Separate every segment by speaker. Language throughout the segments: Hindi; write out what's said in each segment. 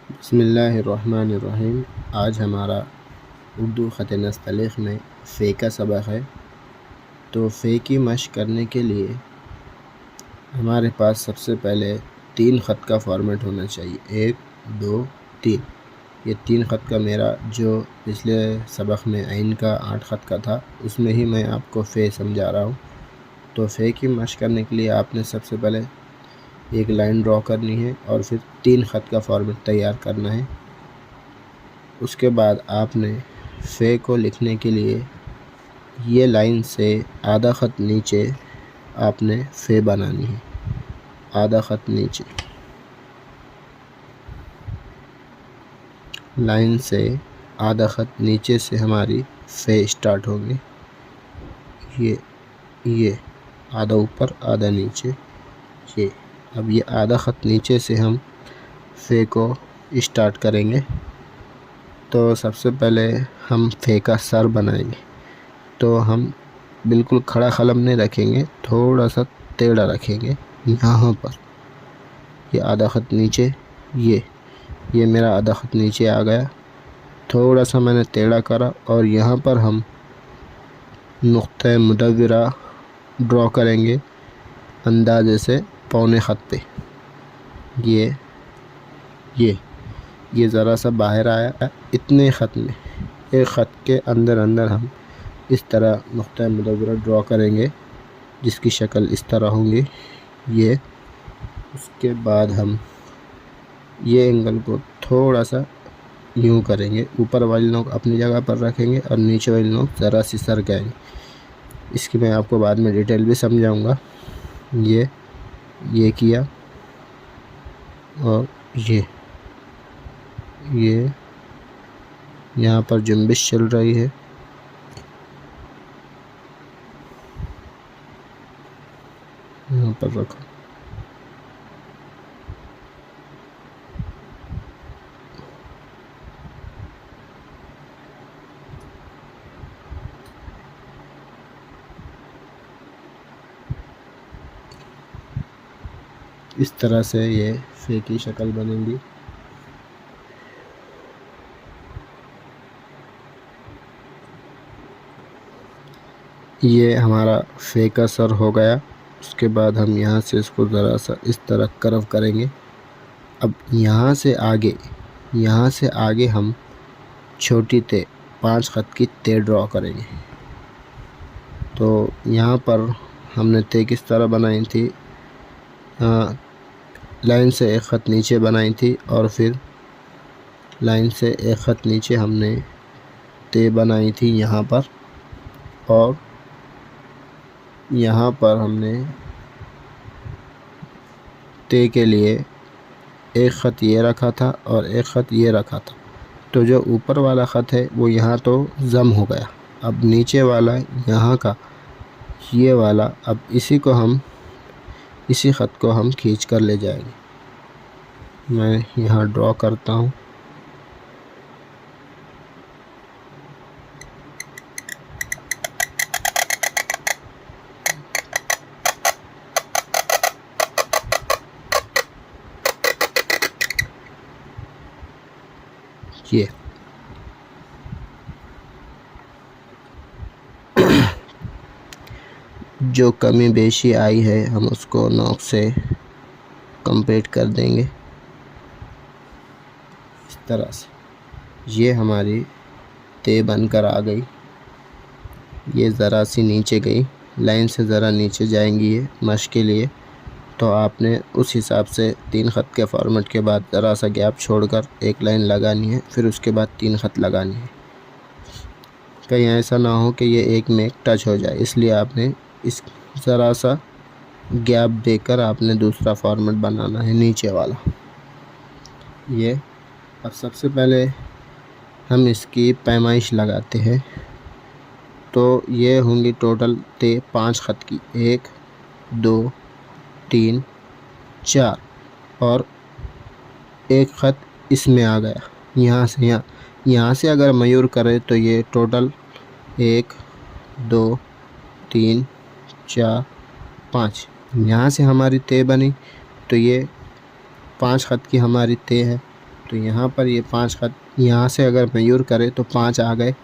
Speaker 1: बिस्मिल्लाहिर्रहमानिर्रहीम। आज हमारा उर्दू ख़त नस्तलीक़ में फ़े का सबक है। तो फ़े की मश्क़ करने के लिए हमारे पास सबसे पहले 3 ख़त का फ़ॉर्मेट होना चाहिए। 1 2 3। ये 3 ख़त का मेरा जो पिछले सबक में आइन का 8 ख़त का था, उसमें ही मैं आपको फ़े समझा रहा हूँ। तो फ़े की मश्क़ करने के लिए आपने सबसे पहले एक लाइन ड्रॉ करनी है और फिर 3 ख़त का फ़ॉर्मेट तैयार करना है। उसके बाद आपने फ़े को लिखने के लिए ये लाइन से आधा ख़त नीचे आपने फ़े बनानी है। आधा ख़त नीचे लाइन से आधा ख़त नीचे से हमारी फ़े स्टार्ट होगी। ये आधा ऊपर आधा नीचे, ये अब ये आधा ख़त नीचे से हम फ़े को स्टार्ट करेंगे। तो सबसे पहले हम फ़े का सर बनाएंगे। तो हम बिल्कुल खड़ा कलम नहीं रखेंगे, थोड़ा सा टेढ़ा रखेंगे। यहाँ पर ये आधा ख़त नीचे, ये मेरा आधा ख़त नीचे आ गया। थोड़ा सा मैंने टेढ़ा करा और यहाँ पर हम नुक़्ता मुदव्वरा ड्रॉ करेंगे अंदाज़े से पौने ख़त पे। ये ज़रा सा बाहर आया। इतने ख़त में एक ख़त के अंदर अंदर हम इस तरह नुक़्ता मुदव्वरा ड्रॉ करेंगे, जिसकी शक्ल इस तरह होंगी। ये उसके बाद हम ये एंगल को थोड़ा सा यूँ करेंगे, ऊपर वाली नोक अपनी जगह पर रखेंगे और नीचे वाली नोक ज़रा सी सरकाएंगे। इसकी मैं आपको बाद में डिटेल भी समझाऊंगा। ये किया और ये यहाँ पर जुम्बिश चल रही है। यहाँ पर रखो। इस तरह से ये फ़े की शक्ल बनेगी। ये हमारा फ़े का सर हो गया। उसके बाद हम यहाँ से इसको ज़रा सा इस तरह कर्व करेंगे। अब यहाँ से आगे हम छोटी ते 5 ख़त की ते ड्रॉ करेंगे। तो यहाँ पर हमने ते किस तरह बनाई थी, लाइन से एक ख़त नीचे बनाई थी और फिर लाइन से एक ख़त नीचे हमने ते बनाई थी यहाँ पर, और यहाँ पर हमने ते के लिए एक ख़त ये रखा था और एक ख़त ये रखा था। तो जो ऊपर वाला ख़त है वो यहाँ तो ज़म हो गया। अब नीचे वाला यहाँ का ये वाला, अब इसी ख़त को हम खींच कर ले जाएंगे। मैं यहाँ ड्रॉ करता हूँ। ये जो कमी बेशी आई है हम उसको नोक से कंप्लीट कर देंगे इस तरह से। ये हमारी ते बनकर आ गई। ये ज़रा सी नीचे गई, लाइन से ज़रा नीचे जाएंगी ये मश्क के लिए। तो आपने उस हिसाब से 3 ख़त के फॉर्मेट के बाद ज़रा सा गैप छोड़कर एक लाइन लगानी है, फिर उसके बाद 3 ख़त लगानी है। कहीं ऐसा ना हो कि ये एक में टच हो जाए, इसलिए आपने इस ज़रा सा गैप देकर आपने दूसरा फॉर्मेट बनाना है नीचे वाला। ये अब सबसे पहले हम इसकी पैमाइश लगाते हैं। तो ये होंगी टोटल ते 5 ख़त की, 1 2 3 4, और एक ख़त इसमें आ गया। यहाँ से अगर मयूर करें तो ये टोटल 1 2 3 4 5, यहाँ से हमारी ते बनी। तो ये 5 ख़त की हमारी ते है। तो यहाँ पर ये 5 ख़त, यहाँ से अगर मयूर करे तो 5 आ गए,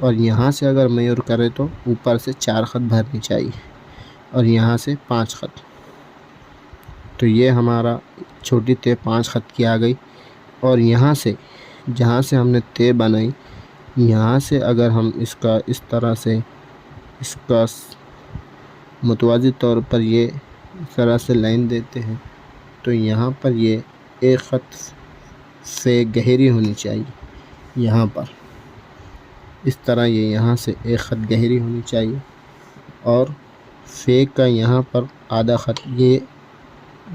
Speaker 1: और यहाँ से अगर मयूर करे तो ऊपर से 4 ख़त भरनी चाहिए, और यहाँ से 5 ख़त। तो ये हमारा छोटी ते 5 ख़त की आ गई। और यहाँ से जहाँ से हमने ते बनाई, यहाँ से अगर हम इसका इस तरह से इसका मुतवाज़ी तौर पर ये इस तरह से लाइन देते हैं, तो यहाँ पर ये एक ख़त से गहरी होनी चाहिए। यहाँ पर इस तरह ये यहाँ से एक ख़त गहरी होनी चाहिए, और फे का यहाँ पर आधा ख़त, ये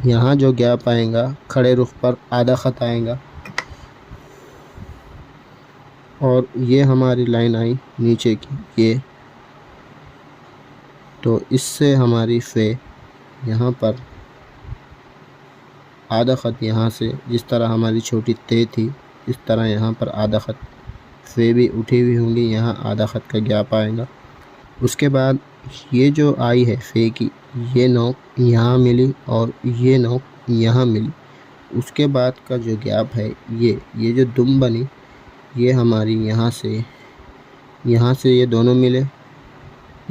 Speaker 1: यहाँ जो गैप आएगा खड़े रुख पर आधा ख़त आएगा। और ये हमारी लाइन आई नीचे की, ये तो इससे हमारी फ़े यहाँ पर आधा ख़त, यहाँ से जिस तरह हमारी छोटी ते थी इस तरह यहाँ पर आधा ख़त फ़े भी उठी हुई होंगी, यहाँ आधा ख़त का गैप आएगा। उसके बाद ये जो आई है फ़े की, ये नोक यहाँ मिली और ये नोक यहाँ मिली। उसके बाद का जो गैप है ये जो दुम बनी, ये हमारी यहाँ से ये दोनों मिले,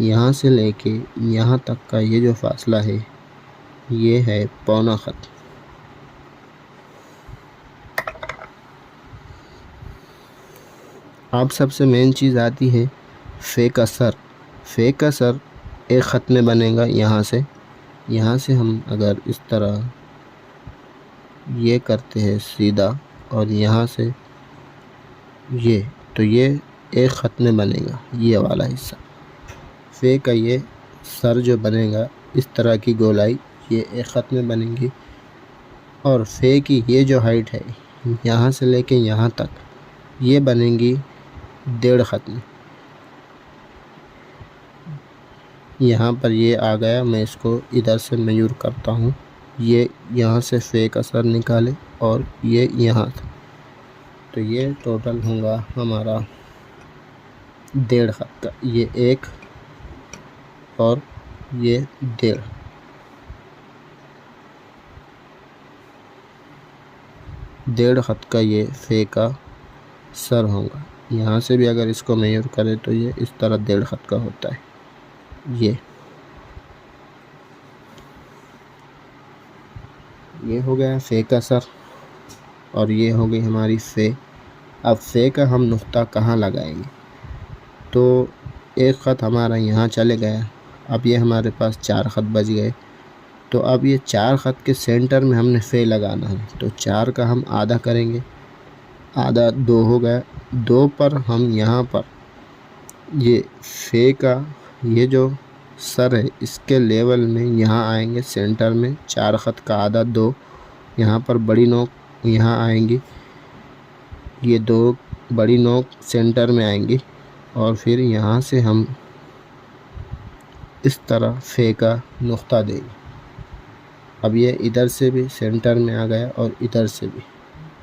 Speaker 1: यहाँ से लेके यहाँ तक का ये जो फासला है ये है पौना ख़त। अब सबसे मेन चीज़ आती है फ़े का सर। फ़े का सर एक ख़त में बनेगा। यहाँ से हम अगर इस तरह ये करते हैं सीधा, और यहाँ से ये, तो ये एक ख़त में बनेगा ये वाला हिस्सा। फ़े का ये सर जो बनेगा इस तरह की गोलाई, ये एक ख़त में बनेंगी। और फ़े की ये जो हाइट है यहाँ से लेके यहाँ तक, ये बनेंगी 1.5 ख़त में। यहाँ पर ये आ गया, मैं इसको इधर से मयूर करता हूँ। ये यहाँ से फ़े का सर निकाले और ये यहाँ से, तो ये टोटल होगा हमारा 1.5 ख़त का। ये 1 और ये 1.5 ख़त का ये फ़े का सर होगा। यहाँ से भी अगर इसको मेजर करें तो ये इस तरह 1.5 ख़त का होता है। ये हो गया फ़े का सर, और ये हो गई हमारी फ़े। अब फ़े का हम नुक्ता कहाँ लगाएंगे, तो एक ख़त हमारा यहाँ चले गया। अब ये हमारे पास 4 ख़त बच गए। तो अब ये 4 ख़त के सेंटर में हमने फ़े लगाना है, तो 4 का हम आधा करेंगे, आधा 2 हो गया। 2 पर हम यहाँ पर ये फ़े का ये जो सर है इसके लेवल में यहाँ आएंगे सेंटर में। 4 ख़त का आधा 2, यहाँ पर बड़ी नोक यहाँ आएंगी, ये 2 बड़ी नोक सेंटर में आएंगी। और फिर यहाँ से हम इस तरह फ़े का नुक्ता देंगे। अब ये इधर से भी सेंटर में आ गया और इधर से भी,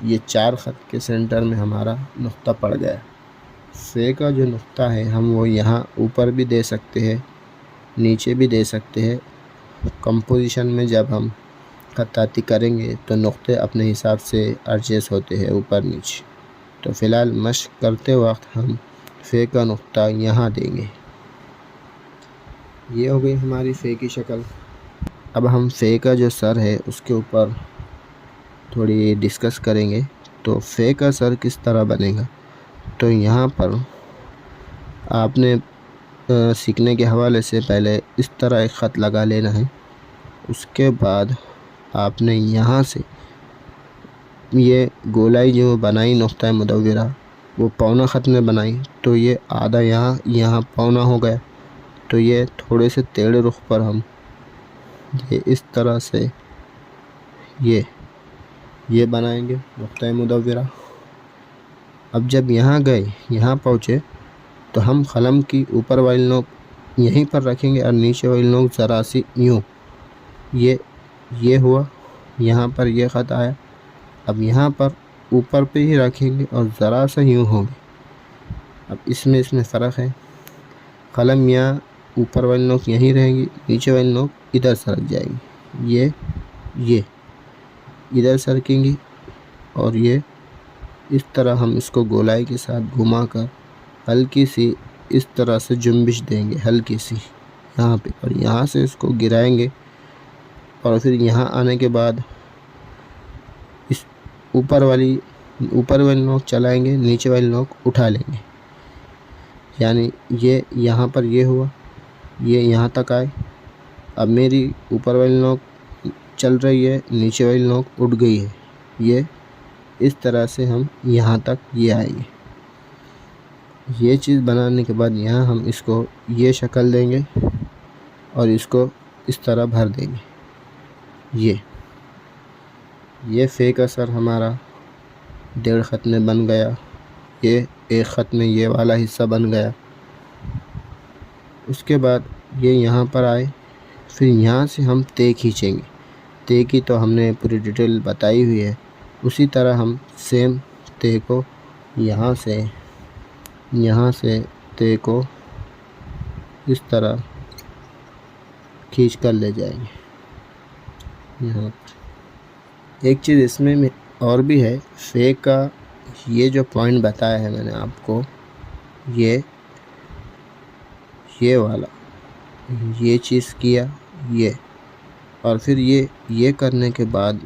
Speaker 1: ये 4 ख़त के सेंटर में हमारा नुक्ता पड़ गया। फ़े का जो नुक्ता है हम वो यहाँ ऊपर भी दे सकते हैं, नीचे भी दे सकते हैं। कंपोजिशन में जब हम खत्ताती करेंगे तो नुक्ते अपने हिसाब से एडजस्ट होते हैं ऊपर नीचे। तो फ़िलहाल मश्क करते वक्त हम फ़े का नुक्ता यहाँ देंगे। ये हो गई हमारी फ़े की शक्ल। अब हम फ़े का जो सर है उसके ऊपर थोड़ी डिस्कस करेंगे। तो फ़े का सर किस तरह बनेगा, तो यहाँ पर आपने सीखने के हवाले से पहले इस तरह एक ख़त लगा लेना है। उसके बाद आपने यहाँ से ये गोलाई जो बनाई नुक्ता मुदव्वरा वो पौना ख़त में बनाई, तो ये आधा यहाँ पौना हो गया। तो ये थोड़े से टेढ़े रुख पर हम ये इस तरह से ये बनाएंगे नुक्ता मुदव्वरा। अब जब यहाँ गए, यहाँ पहुँचे, तो हम क़लम की ऊपर वाली नोक यहीं पर रखेंगे और नीचे वाली नोक ज़रा सी यूँ, ये हुआ, यहाँ पर ये ख़त आया। अब यहाँ पर ऊपर पे ही रखेंगे और ज़रा सा यूँ होंगे। अब इसमें फ़र्क है, क़लम यहाँ ऊपर वाली नोक यहीं रहेंगी, नीचे वाली नोक इधर सरक जाएगी। ये इधर सरकेंगी और ये इस तरह हम इसको गोलाई के साथ घुमाकर हल्की सी इस तरह से जुम्बिश देंगे, हल्की सी यहाँ पे, और यहाँ से इसको गिराएंगे और फिर यहाँ आने के बाद इस ऊपर वाली नोक चलाएंगे, नीचे वाली नोक उठा लेंगे। यानी ये यहाँ पर ये हुआ, ये यहाँ तक आए। अब मेरी ऊपर वाली नोक चल रही है, नीचे वाली नोक उठ गई है। ये इस तरह से हम यहाँ तक ये आएंगे। ये चीज़ बनाने के बाद यहाँ हम इसको ये शक्ल देंगे और इसको इस तरह भर देंगे। ये फेक असर हमारा 1.5 ख़त में बन गया। ये 1 ख़त में ये वाला हिस्सा बन गया। उसके बाद ये यहाँ पर आए, फिर यहाँ से हम ते खींचेंगे। ते की तो हमने पूरी डिटेल बताई हुई है। उसी तरह हम सेम ते को यहाँ से ते को इस तरह खींच कर ले जाएंगे यहाँ पर। एक चीज़ इसमें और भी है, फेक का ये जो पॉइंट बताया है मैंने आपको, ये वाला ये चीज़ किया ये, और फिर ये करने के बाद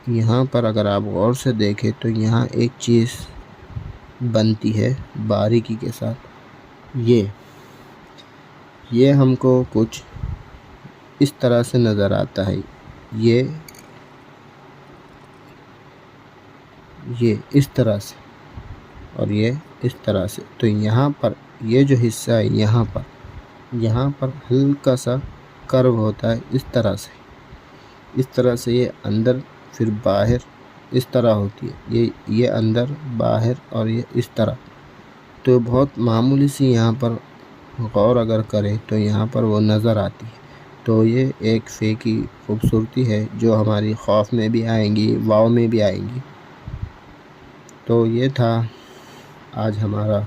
Speaker 1: यहाँ पर अगर आप गौर से देखें तो यहाँ एक चीज़ बनती है बारीकी के साथ। ये हमको कुछ इस तरह से नज़र आता है। ये इस तरह से और ये इस तरह से। तो यहाँ पर ये जो हिस्सा है यहाँ पर हल्का सा कर्व होता है इस तरह से ये अंदर फिर बाहर इस तरह होती है। ये अंदर बाहर और ये इस तरह। तो बहुत मामूली सी यहाँ पर गौर अगर करें तो यहाँ पर वो नज़र आती है। तो ये एक फे की खूबसूरती है जो हमारी खौफ में भी आएंगी, वाव में भी आएंगी। तो ये था आज हमारा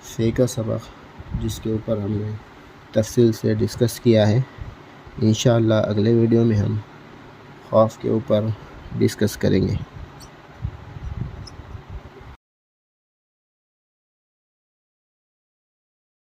Speaker 1: फे का सबक, जिसके ऊपर हमने तफसील से डिस्कस किया है। इंशाअल्लाह अगले वीडियो में हम खौफ के ऊपर डिस्कस करेंगे।